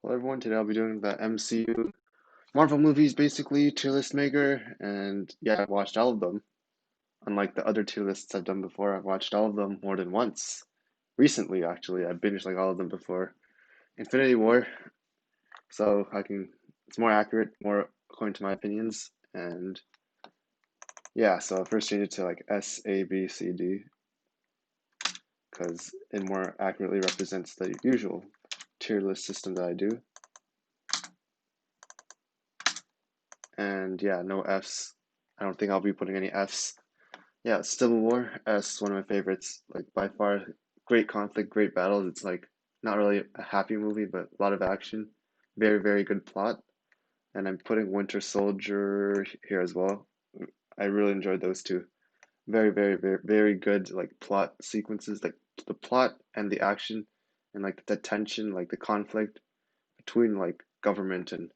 Hello everyone, today I'll be doing the MCU Marvel movies basically, tier list maker, and yeah, I've watched all of them. Unlike the other tier lists I've done before, I've watched all of them more than once. Recently, actually, I binged like all of them before. Infinity War, so it's more accurate, more according to my opinions, and yeah, so I'll first change it to like S, A, B, C, D, because it more accurately represents the usual tier list system that I do. And yeah, no Fs. I don't think I'll be putting any Fs. Yeah, Civil War as one of my favorites. Like by far, great conflict, great battles. It's like not really a happy movie, but a lot of action. Very, very good plot. And I'm putting Winter Soldier here as well. I really enjoyed those two. Very, very, very, very good like plot sequences. Like the plot and the action and like the tension, like the conflict between like government and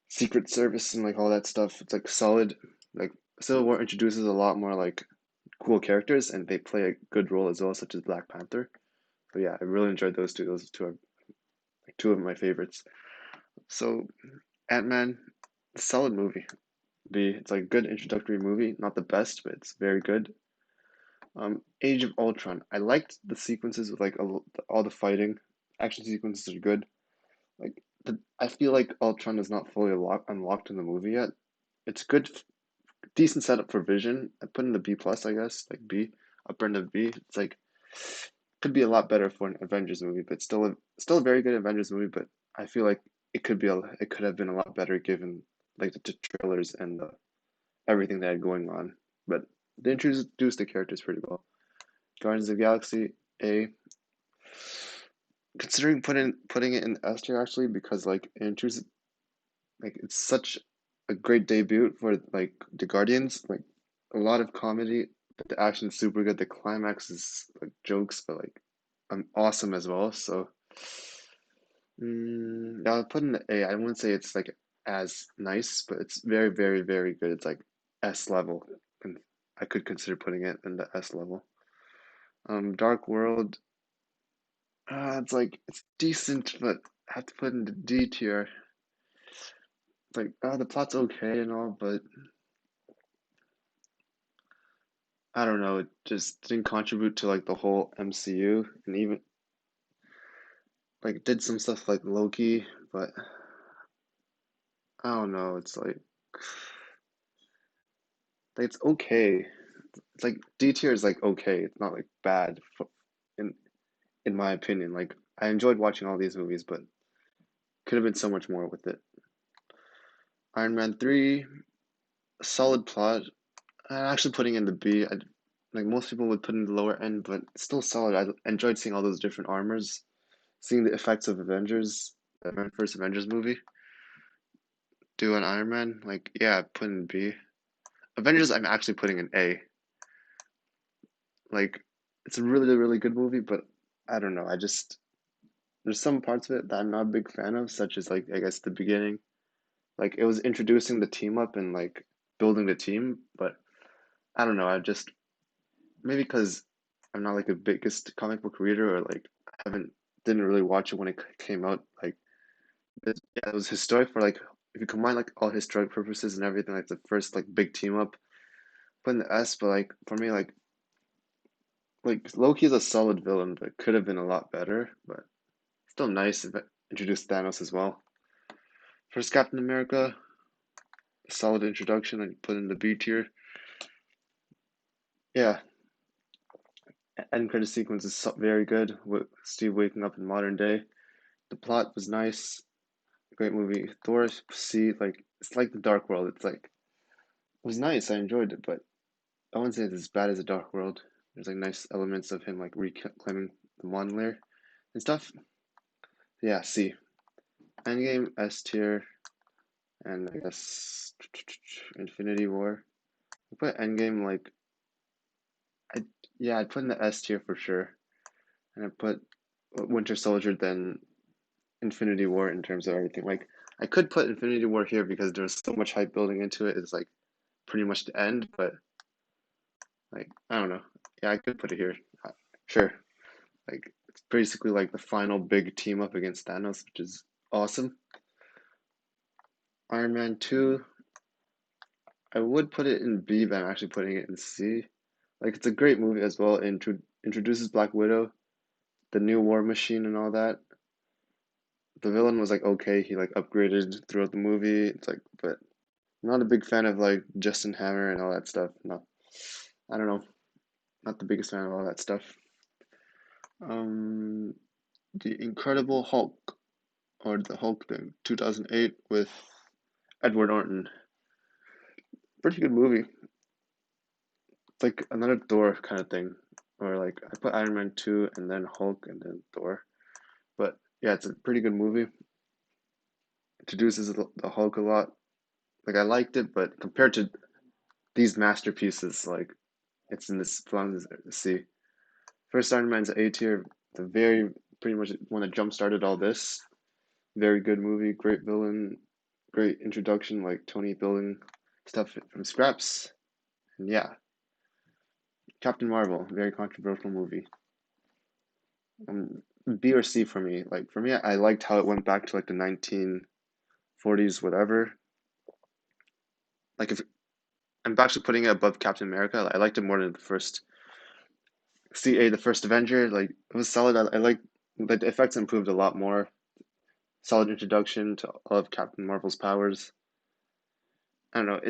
Secret Service and like all that stuff. It's like solid. Like Civil War introduces a lot more like cool characters and they play a good role as well, such as Black Panther. So yeah, I really enjoyed those two. Those two are like two of my favorites. So Ant-Man, solid movie. It's like a good introductory movie. Not the best, but it's very good. Age of Ultron. I liked the sequences with like all the fighting. Action sequences are good. I feel like Ultron is not fully unlocked in the movie yet. It's good, decent setup for Vision. I put in the B plus, I guess, like B, upper end of B. It's like could be a lot better for an Avengers movie, but still a very good Avengers movie. But I feel like it could have been a lot better given like the trailers and everything they had going on. But they introduced the characters pretty well. Guardians of the Galaxy A. Considering putting it in S tier actually because like it introduces like it's such a great debut for like the Guardians. Like a lot of comedy, but the action's super good. The climax is like jokes, but like awesome as well. So I'll put in the A. I wouldn't say it's like as nice, but it's very, very, very good. It's like S level, and I could consider putting it in the S level. Dark World. It's like it's decent, but I have to put in the D tier. It's like the plot's okay and all, but I don't know. It just didn't contribute to like the whole MCU, and even like did some stuff like Loki, but I don't know. Like it's okay. It's like D tier is like okay. It's not like bad in in my opinion. Like I enjoyed watching all these movies, but could have been so much more with it. Iron Man 3, solid plot. I'm actually putting in the B. Like most people would put in the lower end, but it's still solid. I enjoyed seeing all those different armors, seeing the effects of Avengers, the first Avengers movie. Do an Iron Man, like yeah, put in B. Avengers, I'm actually putting in A. Like it's a really, really good movie, but I don't know. I just there's some parts of it that I'm not a big fan of, such as like I guess the beginning. Like it was introducing the team up and like building the team, but I don't know. I just maybe because I'm not like the biggest comic book reader or like I haven't didn't really watch it when it came out. Like yeah, it was historic for like if you combine like all historic purposes and everything, like the first like big team up, put in the S. But like for me, like Loki is a solid villain, but could have been a lot better. But still nice if it introduced Thanos as well. First Captain America, solid introduction. I put in the B tier. Yeah, end credit sequence is very good with Steve waking up in modern day. The plot was nice, great movie. Thor C, like it's like the Dark World. It's like it was nice. I enjoyed it, but I wouldn't say it's as bad as the Dark World. There's like nice elements of him like reclaiming the One and stuff. Yeah, C. Endgame S tier, and I guess Infinity War. I put Endgame like I yeah, I put in the S tier for sure, and I put Winter Soldier then Infinity War in terms of everything. Like I could put Infinity War here because there's so much hype building into it. It's like pretty much the end, but like I don't know. Yeah, I could put it here. Sure. Like it's basically like the final big team up against Thanos, which is awesome. Iron Man 2, I would put it in B, but I'm actually putting it in C. Like it's a great movie as well. It introduces Black Widow, the new War Machine, and all that. The villain was like okay, he like upgraded throughout the movie. It's like, but I'm not a big fan of like Justin Hammer and all that stuff. No, I don't know. Not the biggest fan of all that stuff. Um, The Incredible Hulk or the Hulk thing, 2008 with Edward Norton. Pretty good movie. It's like another Thor kind of thing, or like I put Iron Man 2 and then Hulk and then Thor. But yeah, it's a pretty good movie. Introduces the Hulk a lot. Like I liked it, but compared to these masterpieces, like it's in this flung sea. First Iron Man's A tier, the very pretty much one that jump started all this. Very good movie, great villain, great introduction, like Tony building stuff from scraps. And yeah, Captain Marvel, very controversial movie. Um, B or C for me. Like for me, I liked how it went back to like the 1940s, whatever. Like if I'm actually putting it above Captain America, I liked it more than the first CA, the first Avenger. Like it was solid. I like the effects improved a lot more. Solid introduction to all of Captain Marvel's powers. I don't know.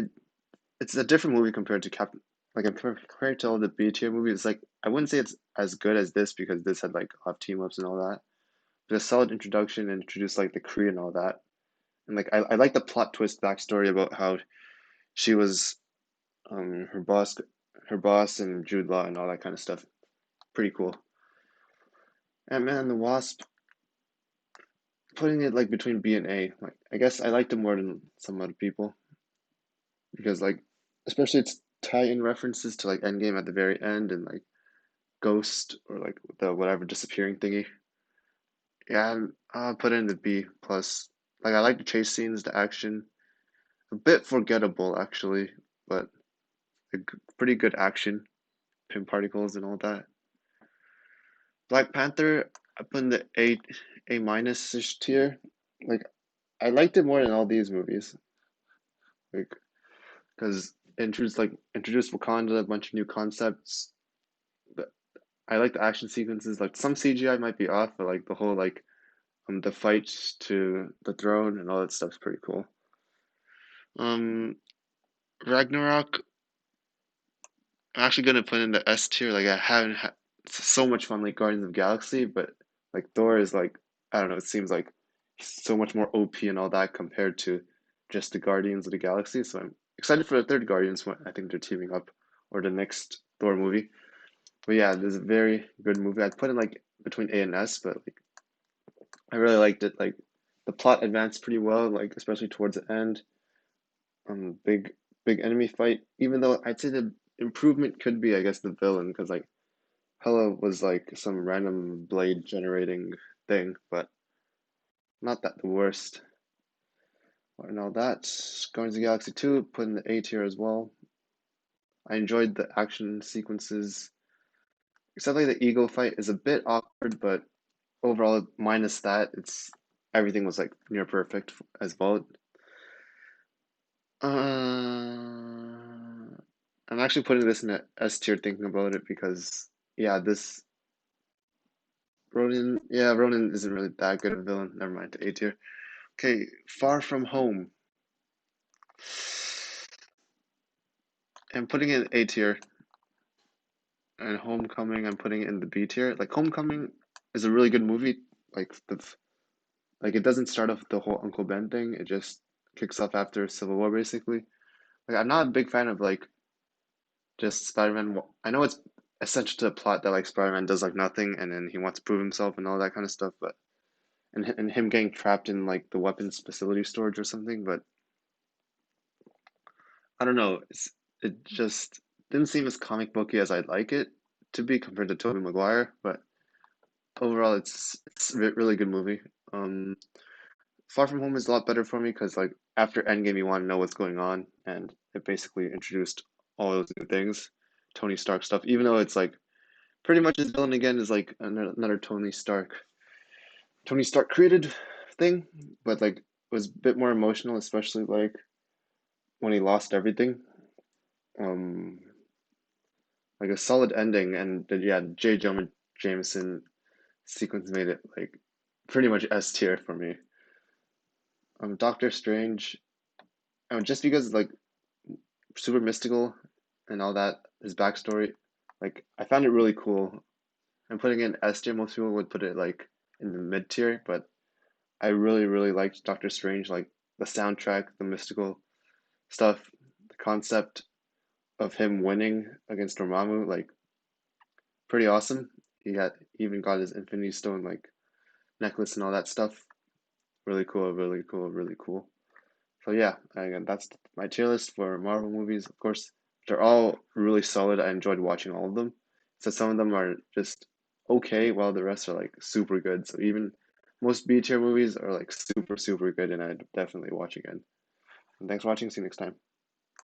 It's a different movie compared to Captain. Like compared to all the B tier movies, like I wouldn't say it's as good as this because this had like a lot of team ups and all that. But a solid introduction and introduced like the Kree and all that. And like I like the plot twist backstory about how she was her boss and Jude Law and all that kind of stuff. Pretty cool. Ant-Man and the Wasp, putting it like between B and A. Like I guess I liked it more than some other people because like especially its tie-in references to like Endgame at the very end and like Ghost or like the whatever disappearing thingy. Yeah, I'll put it in the B plus. Like I like the chase scenes, the action. A bit forgettable actually, but pretty good action, pin particles and all that. Black Panther, I put in the A minus ish tier. Like I liked it more than all these movies, like because introduced Wakanda, a bunch of new concepts. But I like the action sequences. Like some CGI might be off, but like the whole like the fight to the throne and all that stuff's pretty cool. Um, Ragnarok, I'm actually gonna put in the S tier. Like I haven't had so much fun like Guardians of the Galaxy, but like Thor is like I don't know. It seems like so much more OP and all that compared to just the Guardians of the Galaxy. So I'm excited for the third Guardians one. I think they're teaming up or the next Thor movie. But yeah, this is a very good movie. I'd put it like between A and S, but like I really liked it. Like the plot advanced pretty well, like especially towards the end. Big enemy fight. Even though I'd say the improvement could be, I guess, the villain, because like Hela was like some random blade generating thing, but not that the worst. And all that. Guardians of the Galaxy 2, put in the A tier as well. I enjoyed the action sequences. Except like the ego fight is a bit awkward, but overall, minus that, it's everything was like near perfect as well. I'm actually putting this in a S tier thinking about it because yeah, this Ronan isn't really that good of a villain. Never mind, A tier. Okay, Far From Home. I'm putting it in A tier, and Homecoming I'm putting it in the B tier. Like Homecoming is a really good movie. Like it doesn't start off with the whole Uncle Ben thing. It just kicks off after Civil War basically. Like I'm not a big fan of like just Spider-Man. I know it's essential to the plot that like Spider-Man does like nothing and then he wants to prove himself and all that kind of stuff, but and him getting trapped in like the weapons facility storage or something, but I don't know. It just didn't seem as comic booky as I'd like it to be compared to Tobey Maguire, but overall it's a really good movie. Um, Far From Home is a lot better for me because like after Endgame you want to know what's going on and it basically introduced all those new things. Tony Stark stuff, even though it's like pretty much his villain again is like another Tony Stark. Tony Stark created thing, but like it was a bit more emotional, especially like when he lost everything. Um, like a solid ending, and yeah, J. Jonah Jameson sequence made it like pretty much S tier for me. Doctor Strange, just because like super mystical and all that, his backstory, like I found it really cool. And putting it in S tier, most people would put it like in the mid tier, but I really liked Doctor Strange, like the soundtrack, the mystical stuff, the concept of him winning against Dormammu, like pretty awesome. He even got his Infinity Stone like necklace and all that stuff. Really cool, really cool, really cool. So yeah, again, that's my tier list for Marvel movies. Of course, they're all really solid. I enjoyed watching all of them. So some of them are just okay, while the rest are like super good. So even most B tier movies are like super good, and I'd definitely watch again. And thanks for watching. See you next time.